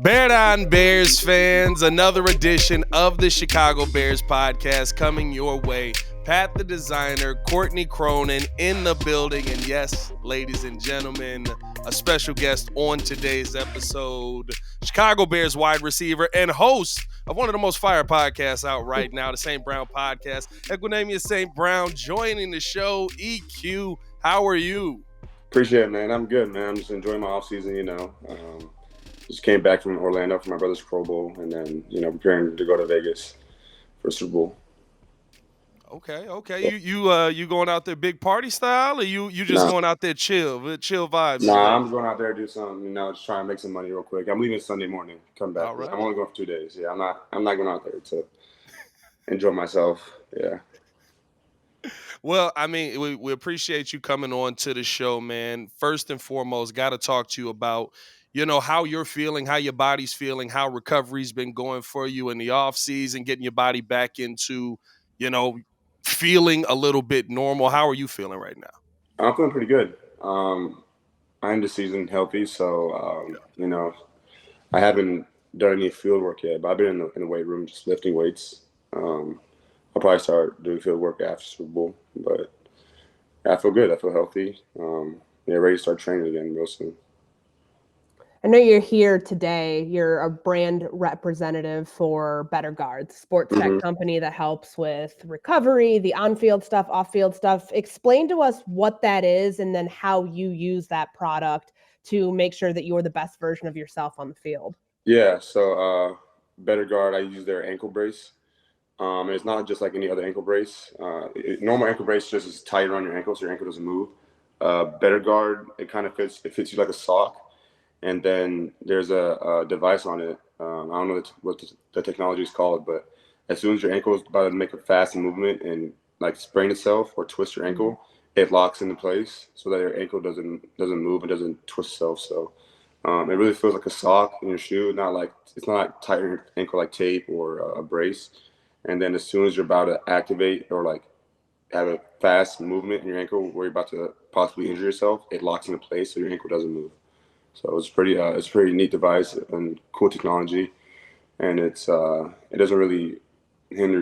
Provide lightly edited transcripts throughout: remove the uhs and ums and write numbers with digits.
Bear down, Bears fans. Another edition of the Chicago Bears podcast coming your way. Pat the designer, Courtney Cronin in the building. And yes, ladies and gentlemen, a special guest on today's episode, Chicago Bears wide receiver and host of one of the most fire podcasts out right now, the St. Brown podcast. Equanimeous St. Brown joining the show. EQ, how are you? Appreciate it, man. I'm good, man. I'm just enjoying my offseason, Just came back from Orlando for my brother's Pro Bowl, and then, preparing to go to Vegas for Super Bowl. Okay. You going out there big party style, or you just going out there chill vibes? Nah, I'm going out there to do something, just try and make some money real quick. I'm leaving Sunday morning, come back. All right. I'm only going for 2 days. Yeah, I'm not going out there to enjoy myself. Yeah. Well, I mean, we appreciate you coming on to the show, man. First and foremost, got to talk to you about, how you're feeling, how your body's feeling, how recovery's been going for you in the off season, getting your body back into, feeling a little bit normal. How are you feeling right now? I'm feeling pretty good. I end the season healthy, so, I haven't done any field work yet, but I've been in the weight room just lifting weights. I'll probably start doing field work after Super Bowl, but I feel good. I feel healthy. Ready to start training again real soon. I know you're here today. You're a brand representative for Better Guard, sports tech company that helps with recovery, the on-field stuff, off-field stuff. Explain to us what that is and then how you use that product to make sure that you're the best version of yourself on the field. Yeah, so Better Guard, I use their ankle brace. And it's not just like any other ankle brace. Normal ankle brace just is tight around your ankle so your ankle doesn't move. Better Guard, it kind of fits you like a sock. And then there's a device on it. I don't know what the technology is called, but as soon as your ankle is about to make a fast movement and like sprain itself or twist your ankle, it locks into place so that your ankle doesn't move and doesn't twist itself. So it really feels like a sock in your shoe. It's not like tight on your ankle like tape or a brace. And then as soon as you're about to activate or like have a fast movement in your ankle where you're about to possibly injure yourself, it locks into place so your ankle doesn't move. So it's a pretty neat device and cool technology, and it doesn't really hinder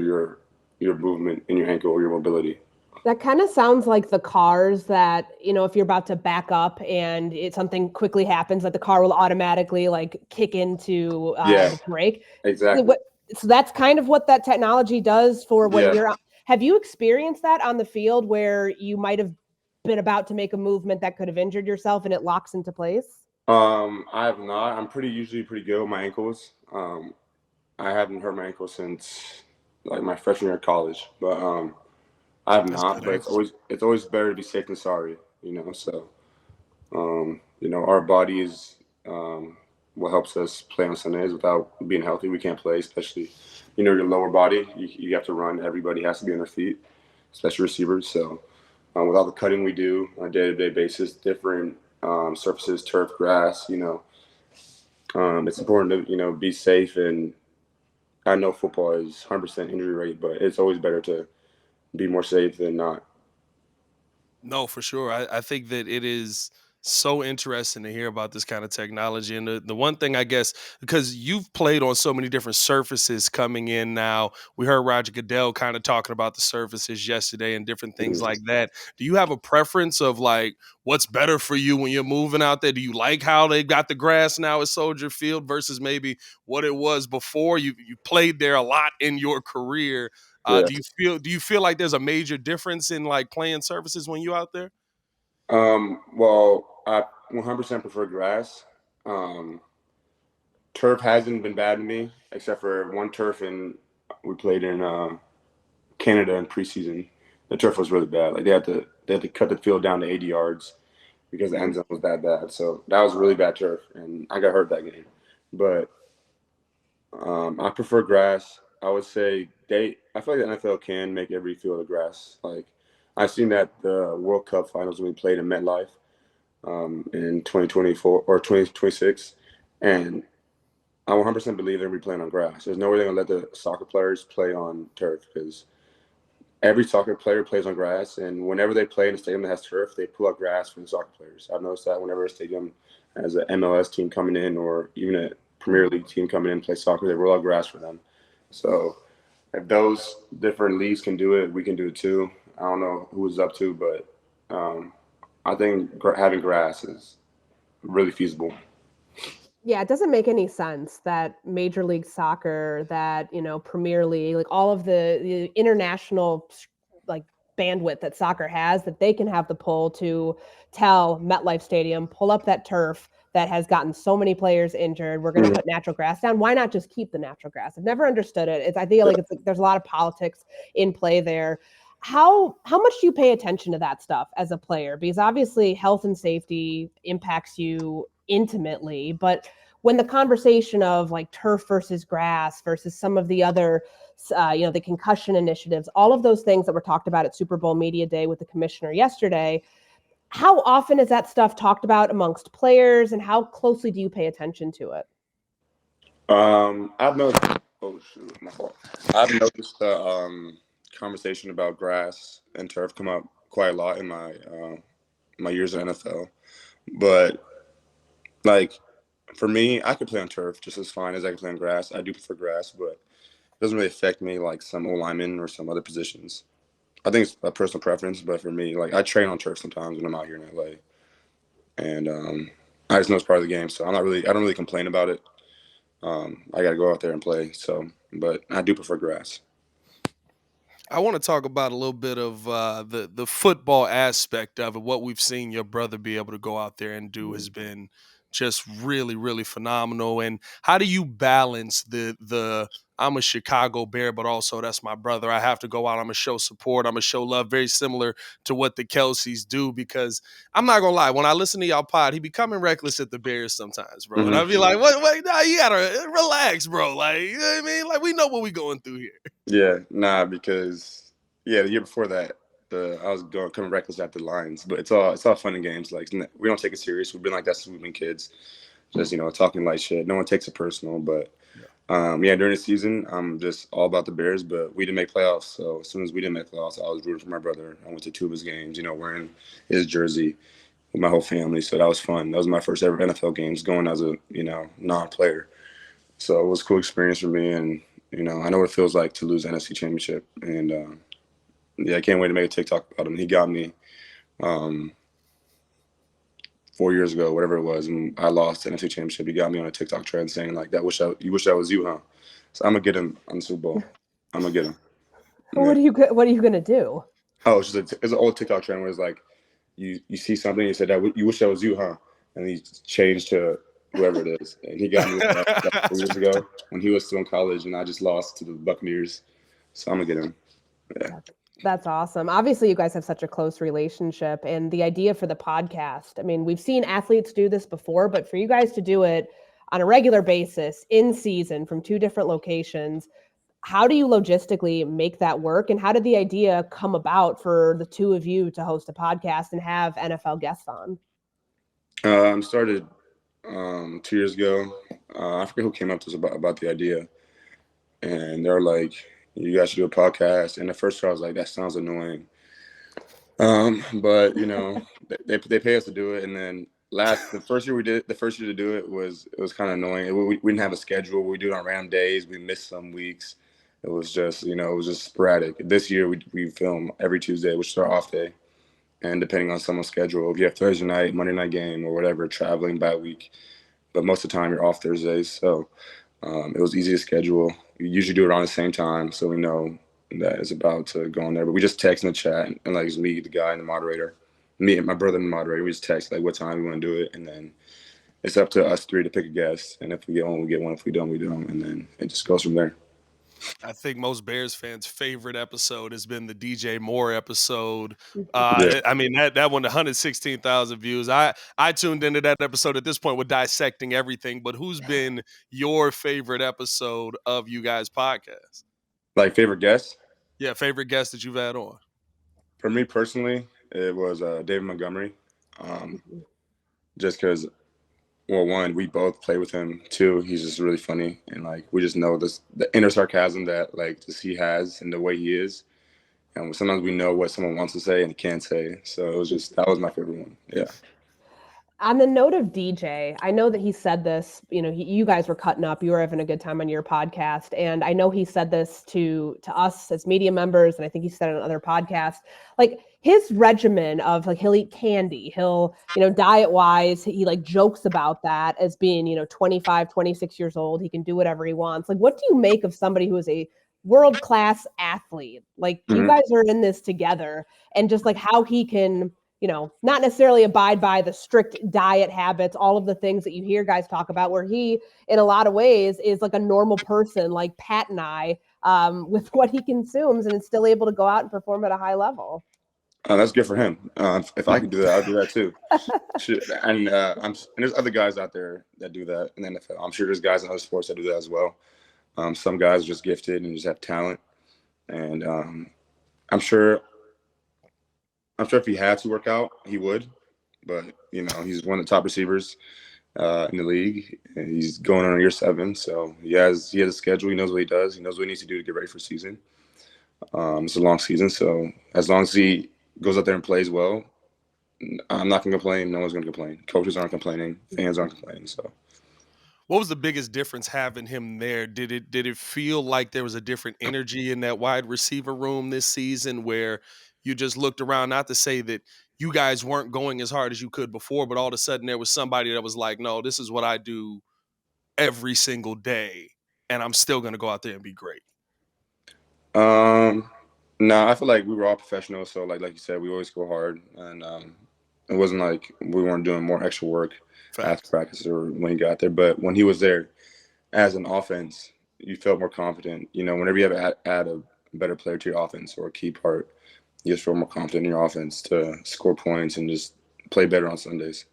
your movement in your ankle or your mobility. That kind of sounds like the cars that, if you're about to back up and something quickly happens, that the car will automatically like kick into the brake. Exactly. So that's kind of what that technology does for when you're out. Have you experienced that on the field where you might have been about to make a movement that could have injured yourself and it locks into place? I have not. I'm usually pretty good with my ankles. I haven't hurt my ankle since like my freshman year of college, but I have not. But it's always better to be safe than sorry, So, our body is what helps us play on Sundays. Without being healthy, we can't play, especially, your lower body. You have to run. Everybody has to be on their feet, especially receivers. So with all the cutting we do on a day-to-day basis, different surfaces, turf, grass, it's important to, be safe. And I know football is 100% injury rate, but it's always better to be more safe than not. No, for sure. I think that it is so interesting to hear about this kind of technology. And the one thing, I guess, because you've played on so many different surfaces coming in now, we heard Roger Goodell kind of talking about the surfaces yesterday and different things like that. Do you have a preference of like what's better for you when you're moving out there? Do you like how they got the grass now at Soldier Field versus maybe what it was before? You played there a lot in your career. Do you feel like there's a major difference in like playing surfaces when you're out there? Well, I 100% prefer grass. Turf hasn't been bad to me, except for one turf we played in Canada in preseason. The turf was really bad. Like they had to cut the field down to 80 yards because the end zone was that bad. So that was really bad turf, and I got hurt that game. But I prefer grass. I would say I feel like the NFL can make every field of grass. Like I've seen that the World Cup finals when we played in MetLife in 2024 or 2026, and I 100% believe they're going to be playing on grass. There's no way they're going to let the soccer players play on turf because every soccer player plays on grass, and whenever they play in a stadium that has turf, they pull out grass for the soccer players. I've noticed that whenever a stadium has an MLS team coming in or even Premier League team coming in and play soccer. They roll out grass for them. So if those different leagues can do it, we can do it too. I don't know who it's up to, but I think having grass is really feasible. Yeah, it doesn't make any sense that Major League Soccer, that, Premier League, like all of the international like bandwidth that soccer has, that they can have the pull to tell MetLife Stadium, pull up that turf that has gotten so many players injured. We're going to put natural grass down. Why not just keep the natural grass? I've never understood it. I feel like there's a lot of politics in play there. How much do you pay attention to that stuff as a player? Because obviously health and safety impacts you intimately, but when the conversation of like turf versus grass versus some of the other, the concussion initiatives, all of those things that were talked about at Super Bowl Media Day with the commissioner yesterday, how often is that stuff talked about amongst players, and how closely do you pay attention to it? I've noticed. Oh shoot, my fault. I've noticed the conversation about grass and turf come up quite a lot in my years in NFL. But like for me, I could play on turf just as fine as I can play on grass. I do prefer grass, but it doesn't really affect me like some O linemen or some other positions. I think it's a personal preference, but for me, like I train on turf sometimes when I'm out here in LA, and I just know it's part of the game, so I don't really complain about it. I got to go out there and play, but I do prefer grass. I want to talk about a little bit of the football aspect of it. What we've seen your brother be able to go out there and do has been just really, really phenomenal. And how do you balance the I'm a Chicago Bear, but also that's my brother. I have to go out. I'm gonna show support. I'm gonna show love. Very similar to what the Kelseys do. Because I'm not gonna lie, when I listen to y'all pod, he be coming reckless at the Bears sometimes, bro. And I be like, wait, nah, you gotta relax, bro. Like, you know what I mean? Like, we know what we going through here. Yeah, nah, because the year before that, I was coming reckless after the Lions, but it's all fun and games. Like we don't take it serious. We've been like that since we've been kids, just talking light shit. No one takes it personal, but during the season, I'm just all about the Bears. But we didn't make playoffs, so as soon as we didn't make playoffs, I was rooting for my brother. I went to 2 of his games, wearing his jersey with my whole family. So that was fun. That was my first ever NFL games going as a non-player. So it was a cool experience for me, and I know what it feels like to lose the NFC Championship, and I can't wait to make a TikTok about him. He got me 4 years ago, whatever it was, and I lost the NFC Championship. He got me on a TikTok trend saying like, "You wish that was you, huh?" So I'm gonna get him on the Super Bowl. I'm gonna get him. What are you gonna do? Oh, it's an old TikTok trend where it's like, you see something, you said that you wish that was you, huh? And he changed to whoever it is, and he got me with that 4 years ago when he was still in college, and I just lost to the Buccaneers. So I'm gonna get him. Yeah. That's awesome. Obviously, you guys have such a close relationship, and the idea for the podcast, I mean, we've seen athletes do this before, but for you guys to do it on a regular basis in season from 2 different locations, how do you logistically make that work? And how did the idea come about for the 2 of you to host a podcast and have NFL guests on? Started 2 years ago. I forget who came up to us about the idea, and they're like, "You guys should do a podcast." And at first, I was like, "That sounds annoying," but they pay us to do it. And then the first year to do it was kind of annoying. We didn't have a schedule. We do it on random days. We missed some weeks. It was just it was just sporadic. This year we film every Tuesday, which is our off day. And depending on someone's schedule, if you have Thursday night, Monday night game, or whatever, traveling by week. But most of the time, you're off Thursdays. So it was easy to schedule. We usually do it around the same time, so we know that it's about to go on there. But we just text in the chat, and like it's me, the guy, and the moderator. Me and my brother and the moderator, we just text like what time we want to do it. And then it's up to us 3 to pick a guest. And if we get one, we get one. If we don't, we don't. And then it just goes from there. I think most Bears fans' favorite episode has been the DJ Moore episode. Yeah. I mean that one, 116,000 views. I tuned into that episode at this point. We're dissecting everything, but who's been your favorite episode of you guys' podcast? Like favorite guest? Yeah, favorite guest that you've had on. For me personally, it was David Montgomery. Just because, well, one, we both play with him. 2, he's just really funny, and like we just know the inner sarcasm that like just he has and the way he is. And sometimes we know what someone wants to say and can't say. So that was my favorite one. Yeah. On the note of DJ, I know that he said this, you guys were cutting up, you were having a good time on your podcast. And I know he said this to us as media members. And I think he said it on other podcasts, like his regimen of like, he'll eat candy, he'll, diet wise, he like jokes about that as being, 25, 26 years old. He can do whatever he wants. Like, what do you make of somebody who is a world-class athlete? Like you guys are in this together, and just like how he can, not necessarily abide by the strict diet habits, all of the things that you hear guys talk about, where he, in a lot of ways, is like a normal person, like Pat and I, with what he consumes, and is still able to go out and perform at a high level. That's good for him. If I could do that, I'd do that too. And there's other guys out there that do that in the NFL. I'm sure there's guys in other sports that do that as well. Some guys are just gifted and just have talent. And I'm sure if he had to work out, he would. But, he's one of the top receivers in the league. And he's going on year 7. So he has a schedule. He knows what he does. He knows what he needs to do to get ready for season. It's a long season. So as long as he goes out there and plays well, I'm not going to complain. No one's going to complain. Coaches aren't complaining. Fans aren't complaining. So, what was the biggest difference having him there? Did it feel like there was a different energy in that wide receiver room this season, where you just looked around, not to say that you guys weren't going as hard as you could before, but all of a sudden there was somebody that was like, no, this is what I do every single day, and I'm still going to go out there and be great? No, I feel like we were all professionals. So like you said, we always go hard, and it wasn't like we weren't doing more extra work after practice or when he got there. But when he was there as an offense, you felt more confident. Whenever you have to add a better player to your offense or a key part, you just feel more confident in your offense to score points and just play better on Sundays.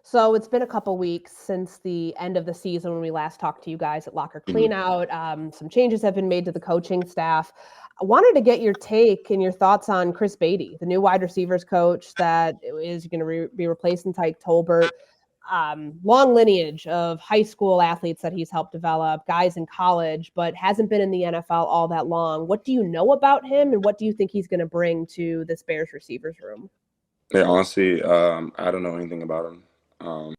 So it's been a couple weeks since the end of the season when we last talked to you guys at Locker Cleanout. Some changes have been made to the coaching staff. I wanted to get your take and your thoughts on Chris Beatty, the new wide receivers coach that is going to be replacing Tyke Tolbert. Long lineage of high school athletes that he's helped develop, guys in college, but hasn't been in the NFL all that long. What do you know about him, and what do you think he's going to bring to this Bears receivers room? Yeah, honestly, I don't know anything about him. I'm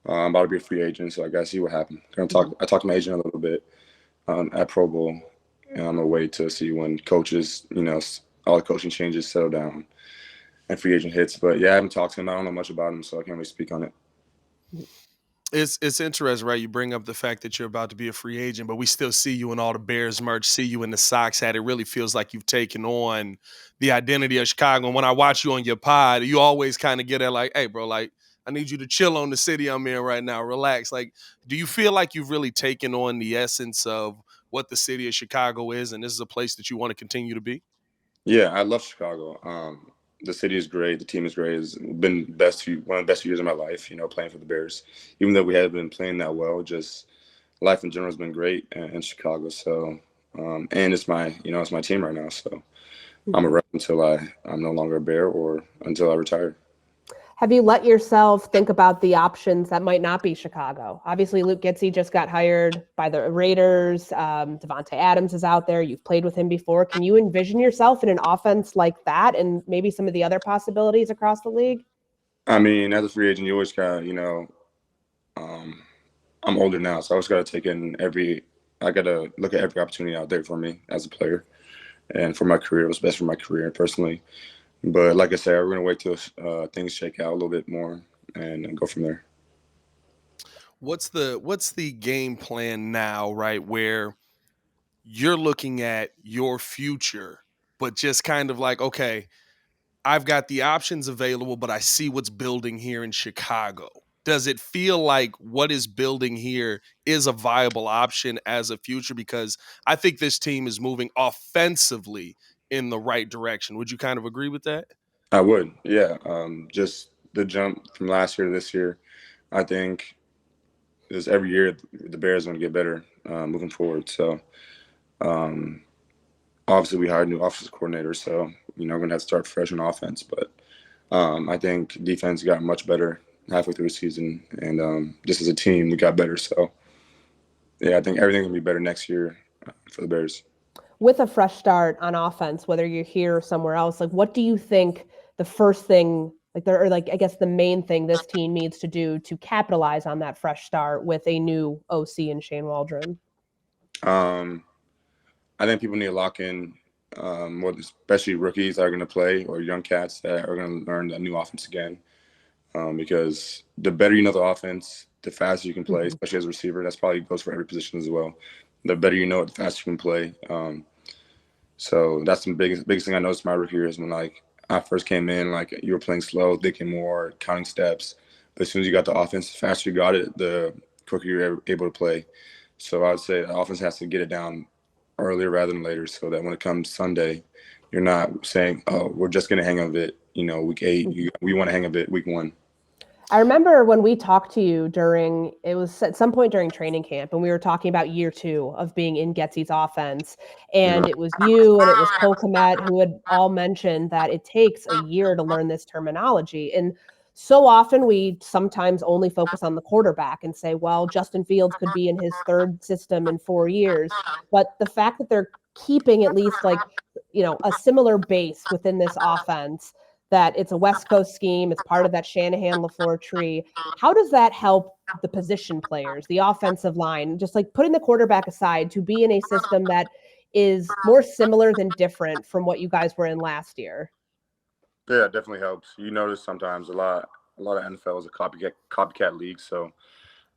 about to be a free agent, so I gotta see what happens. I talked to my agent a little bit at Pro Bowl, and I'm gonna wait to see when coaches, all the coaching changes settle down and free agent hits. But yeah, I haven't talked to him. I don't know much about him, so I can't really speak on it. It's interesting, right? You bring up the fact that you're about to be a free agent, but we still see you in all the Bears merch, see you in the Sox hat. It really feels like you've taken on the identity of Chicago. And when I watch you on your pod, you always kind of get at like, hey, bro, like, I need you to chill on the city I'm in right now. Relax. Like, do you feel like you've really taken on the essence of what the city of Chicago is, and this is a place that you want to continue to be? Yeah, I love Chicago. The city is great. The team is great. It's been one of the best years of my life, playing for the Bears. Even though we haven't been playing that well, just life in general has been great in Chicago. So, and it's my team right now. So I'm a rep until I'm no longer a Bear or until I retire. Have you let yourself think about the options that might not be Chicago? Obviously, Luke Getsy just got hired by the Raiders. Devontae Adams is out there. You've played with him before. Can you envision yourself in an offense like that and maybe some of the other possibilities across the league? I mean, as a free agent, you always got I'm older now, so I always got to I got to look at every opportunity out there for me as a player and for my career. What's best for my career personally. But like I said, we're going to wait till things shake out a little bit more and go from there. What's the game plan now, right, where you're looking at your future, but just kind of like, okay, I've got the options available, but I see what's building here in Chicago. Does it feel like what is building here is a viable option as a future? Because I think this team is moving offensively in the right direction. Would you kind of agree with that? I would, yeah. Just the jump from last year to this year, I think is every year the Bears are going to get better moving forward. So obviously we hired a new offensive coordinator, so we're going to have to start fresh on offense. But I think defense got much better halfway through the season, and just as a team, we got better. So yeah, I think everything's going to be better next year for the Bears. With a fresh start on offense, whether you're here or somewhere else, like what do you think the first thing, I guess the main thing this team needs to do to capitalize on that fresh start with a new OC and Shane Waldron? I think people need to lock in more, especially rookies that are going to play or young cats that are going to learn a new offense again. Because the better you know the offense, the faster you can play, especially as a receiver. That's probably goes for every position as well. The better you know it, the faster you can play. So that's the biggest thing I noticed my rookie year is when I first came in, you were playing slow, thinking more, counting steps. But as soon as you got the offense, the faster you got it, the quicker you're able to play. So I would say the offense has to get it down earlier rather than later, so that when it comes Sunday, you're not saying, "Oh, we're just going to hang of it." Week 8, we want to hang of it week 1. I remember when we talked to you it was at some point during training camp, and we were talking about year 2 of being in Getsy's offense. And it was you and it was Cole Kmet who had all mentioned that it takes a year to learn this terminology. And so often we sometimes only focus on the quarterback and say, well, Justin Fields could be in his 3rd system in 4 years. But the fact that they're keeping at least a similar base within this offense, that it's a West Coast scheme, it's part of that Shanahan-LaFleur tree. How does that help the position players, the offensive line, just putting the quarterback aside, to be in a system that is more similar than different from what you guys were in last year? Yeah, it definitely helps. You notice sometimes a lot of NFL is a copycat league, so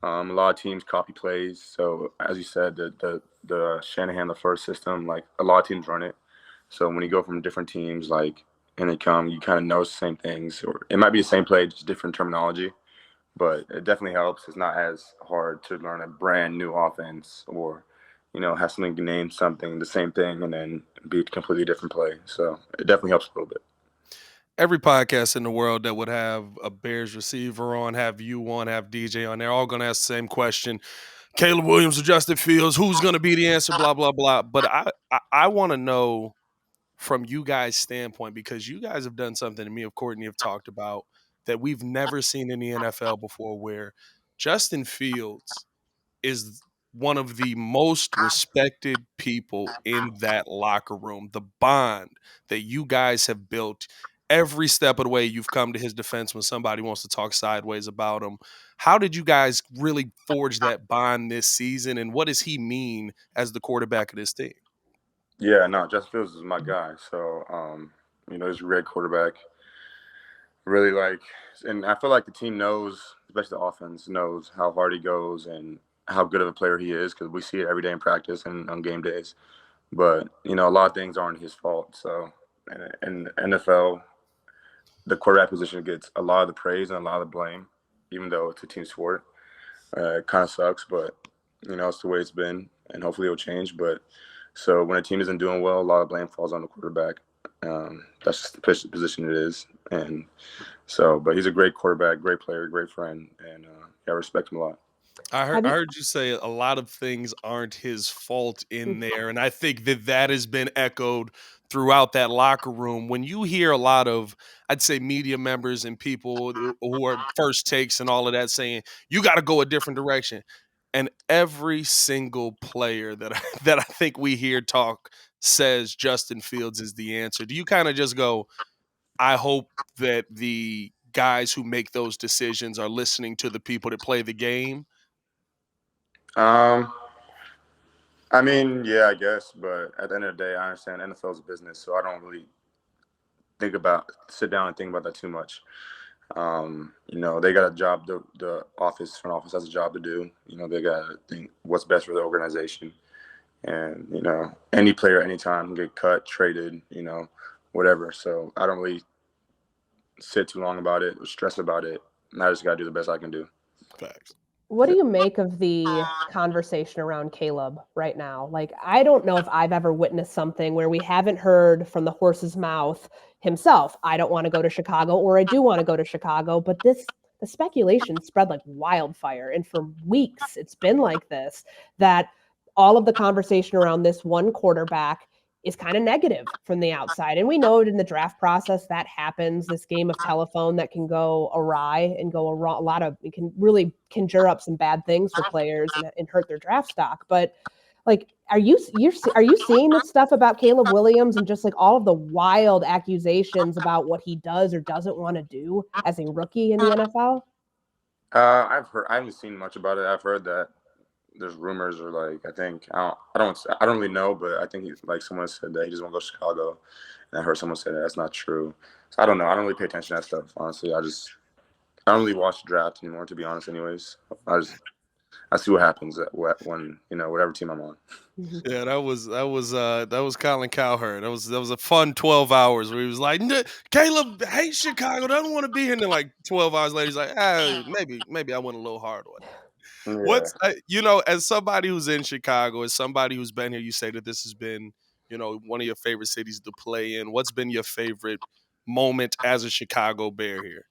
a lot of teams copy plays. So as you said, the Shanahan-LaFleur system, a lot of teams run it. So when you go from different teams, and they come, you kind of know the same things, or it might be the same play, just different terminology, but it definitely helps. It's not as hard to learn a brand new offense or, have something name something the same thing and then be a completely different play. So it definitely helps a little bit. Every podcast in the world that would have a Bears receiver on, have you on, have DJ on, they're all going to ask the same question. Caleb Williams or Justin Fields, who's going to be the answer, blah, blah, blah. But I want to know from you guys' standpoint, because you guys have done something, and me and Courtney have talked about, that we've never seen in the NFL before, where Justin Fields is one of the most respected people in that locker room. The bond that you guys have built, every step of the way you've come to his defense when somebody wants to talk sideways about him. How did you guys really forge that bond this season, and what does he mean as the quarterback of this team? Yeah, no, Justin Fields is my guy. So, he's a great quarterback. Really and I feel like the team knows, especially the offense, knows how hard he goes and how good of a player he is, because we see it every day in practice and on game days. But, a lot of things aren't his fault. So, in the NFL, the quarterback position gets a lot of the praise and a lot of the blame, even though it's a team sport. It kind of sucks, but, it's the way it's been, and hopefully it'll change. But so when a team isn't doing well, a lot of blame falls on the quarterback. That's just the position it is. And so, but he's a great quarterback, great player, great friend, and I respect him a lot. I heard you say a lot of things aren't his fault in there, and I think that has been echoed throughout that locker room. When you hear a lot of, I'd say, media members and people who are first takes and all of that saying, you got to go a different direction. And every single player that I think we hear talk says Justin Fields is the answer. Do you kind of just go, I hope that the guys who make those decisions are listening to the people that play the game? I mean, yeah, I guess, but at the end of the day, I understand NFL's business, so I don't really sit down and think about that too much. They got a job. The front office has a job to do. They got to think what's best for the organization. And, any player, anytime can get cut, traded, whatever. So I don't really sit too long about it or stress about it. And I just got to do the best I can do. Facts. What do you make of the conversation around Caleb right now? I don't know if I've ever witnessed something where we haven't heard from the horse's mouth himself, I don't want to go to Chicago, or I do want to go to Chicago. But the speculation spread like wildfire. And for weeks, it's been like this, that all of the conversation around this one quarterback is kind of negative from the outside. And we know it in the draft process that happens, this game of telephone that can go awry and go it can really conjure up some bad things for players and hurt their draft stock. But Like, are you seeing this stuff about Caleb Williams and just like all of the wild accusations about what he does or doesn't want to do as a rookie in the NFL? I've heard. I haven't seen much about it. I've heard that there's rumors, or like I don't really know, but I think like someone said that he just want to go to Chicago, and I heard someone say that that's not true. So I don't know. I don't really pay attention to that stuff, honestly. I don't really watch the draft anymore, to be honest. Anyways, I see what happens when whatever team I'm on. Yeah, that was Colin Cowherd. That was a fun 12 hours where he was like, Caleb hates Chicago, doesn't want to be here. And then like 12 hours later, he's like, maybe I went a little hard on it. Yeah. As somebody who's in Chicago, as somebody who's been here, you say that this has been, one of your favorite cities to play in. What's been your favorite moment as a Chicago Bear here?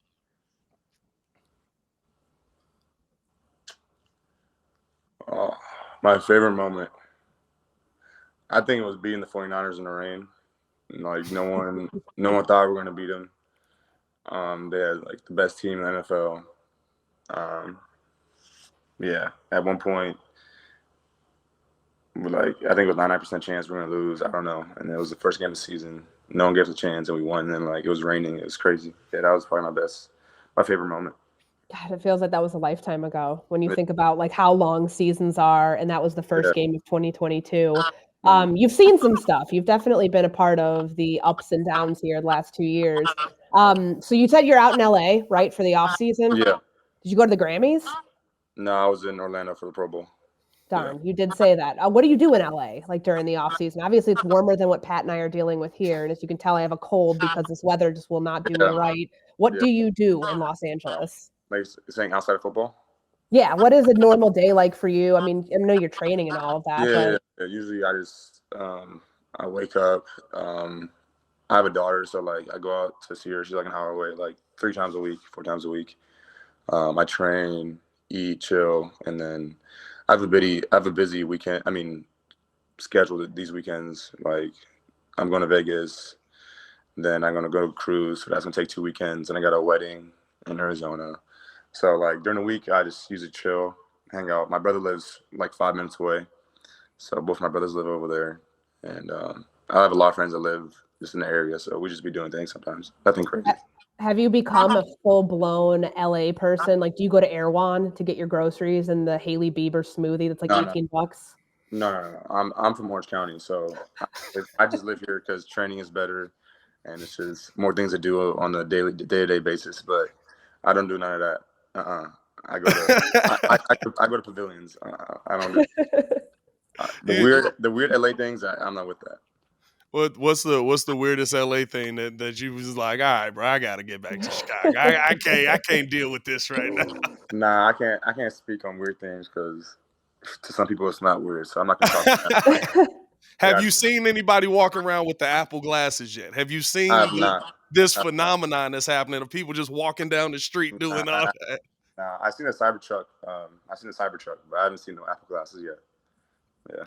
My favorite moment, I think it was beating the 49ers in the rain. Like no one thought we were going to beat them. They had like the best team in the NFL. Yeah, at one point, I think it was 99% chance we were going to lose. I don't know. And it was the first game of the season. No one gave us a chance, and we won. And then it was raining. It was crazy. Yeah, that was probably my favorite moment. God, it feels like that was a lifetime ago when you think about like how long seasons are, and that was the first game of 2022. You've seen some stuff. You've definitely been a part of the ups and downs here the last 2 years. So you said you're out in LA, right, for the off season? Yeah. Did you go to the Grammys? No, I was in Orlando for the Pro Bowl. Darn, you did say that. What do you do in LA, like during the off season? Obviously, it's warmer than what Pat and I are dealing with here, and as you can tell, I have a cold because this weather just will not do me right. What do you do in Los Angeles? Like saying outside of football? Yeah, what is a normal day like for you? I mean, I know you're training and all of that. Yeah. Usually I just I wake up. I have a daughter, so I go out to see her. She's like an hour away, like 3 times a week, 4 times a week. I train, eat, chill, and then I have a busy weekend. I mean, scheduled these weekends. Like I'm going to Vegas, then I'm gonna go to a cruise. So that's gonna take 2 weekends, and I got a wedding in Arizona. So during the week, I just usually chill, hang out. My brother lives 5 minutes away, so both my brothers live over there, and I have a lot of friends that live just in the area. So we just be doing things sometimes. Nothing crazy. Have you become a full-blown LA person? Like, do you go to Erewhon to get your groceries and the Hailey Bieber smoothie that's like $18? No. I'm from Orange County, so I just live here because training is better, and it's just more things to do on a day-to-day basis. But I don't do none of that. I go to I go to pavilions. I don't do the weird LA things. I'm not with that. What's the weirdest LA thing that you was like, all right, bro, I gotta get back to Chicago. I can't deal with this right now. Nah, I can't speak on weird things because to some people it's not weird. So I'm not gonna talk about that. Have you seen anybody walking around with the Apple glasses yet? Have you seen this phenomenon that's happening of people just walking down the street doing all that? Nah, I've seen a Cybertruck. But I haven't seen no Apple glasses yet. Yeah.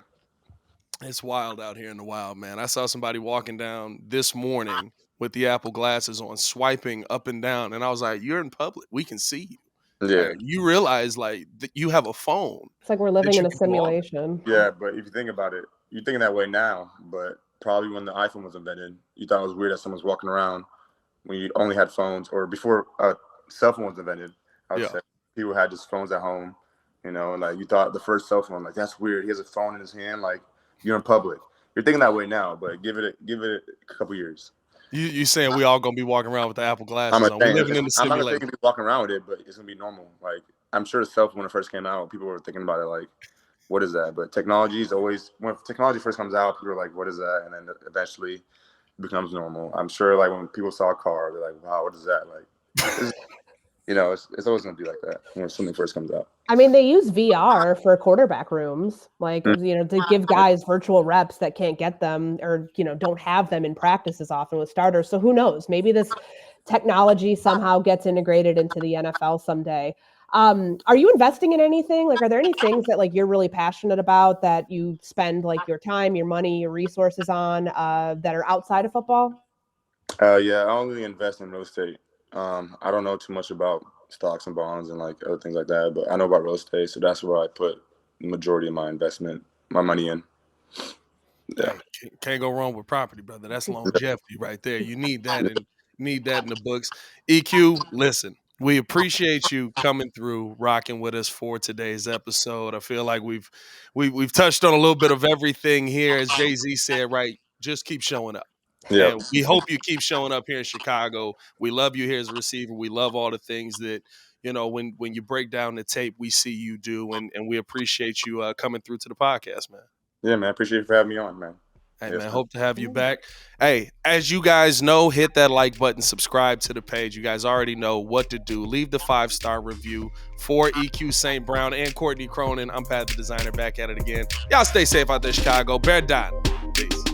It's wild out here in the wild, man. I saw somebody walking down this morning with the Apple glasses on, swiping up and down, and I was like, "You're in public. We can see you." Yeah. You realize that you have a phone. It's like we're living in a simulation. Yeah, but if you think about it, you're thinking that way now, but probably when the iPhone was invented, you thought it was weird that someone's walking around when you only had phones, or before cell phone was invented. I would say people had just phones at home, you thought the first cell phone, that's weird. He has a phone in his hand, you're in public. You're thinking that way now, but give it a couple years. You saying we all gonna be walking around with the Apple glasses on? We're living in the simulation. I'm not thinking walking around with it, but it's gonna be normal. I'm sure the cell phone when it first came out, people were thinking about it what is that? But technology is always, when technology first comes out, people are like, what is that? And then eventually it becomes normal. I'm sure when people saw a car, they're like, wow, what is that? It's always going to be like that when something first comes out. I mean, they use VR for quarterback rooms, to give guys virtual reps that can't get them or, don't have them in practice as often with starters. So who knows? Maybe this technology somehow gets integrated into the NFL someday. Are you investing in anything? Are there any things that you're really passionate about that you spend your time, your money, your resources on that are outside of football? Yeah, I only invest in real estate. I don't know too much about stocks and bonds and other things like that, but I know about real estate, so that's where I put the majority of my investment my money in. Yeah. Hey, can't go wrong with property, brother. That's longevity right there. You need that in the books. EQ, listen, we appreciate you coming through, rocking with us for today's episode. I feel like we've touched on a little bit of everything here. As Jay-Z said, right? Just keep showing up. Yep. And we hope you keep showing up here in Chicago. We love you here as a receiver. We love all the things that, when you break down the tape, we see you do. And we appreciate you coming through to the podcast, man. Yeah, man. Appreciate you for having me on, man. Hey, Yes, man, man. hope to have you back. Hey, as you guys know, hit that like button, subscribe to the page. You guys already know what to do. Leave the 5-star review for EQ St. Brown and Courtney Cronin. I'm Pat the Designer, back at it again. Y'all stay safe out there, Chicago. Bear down. Peace.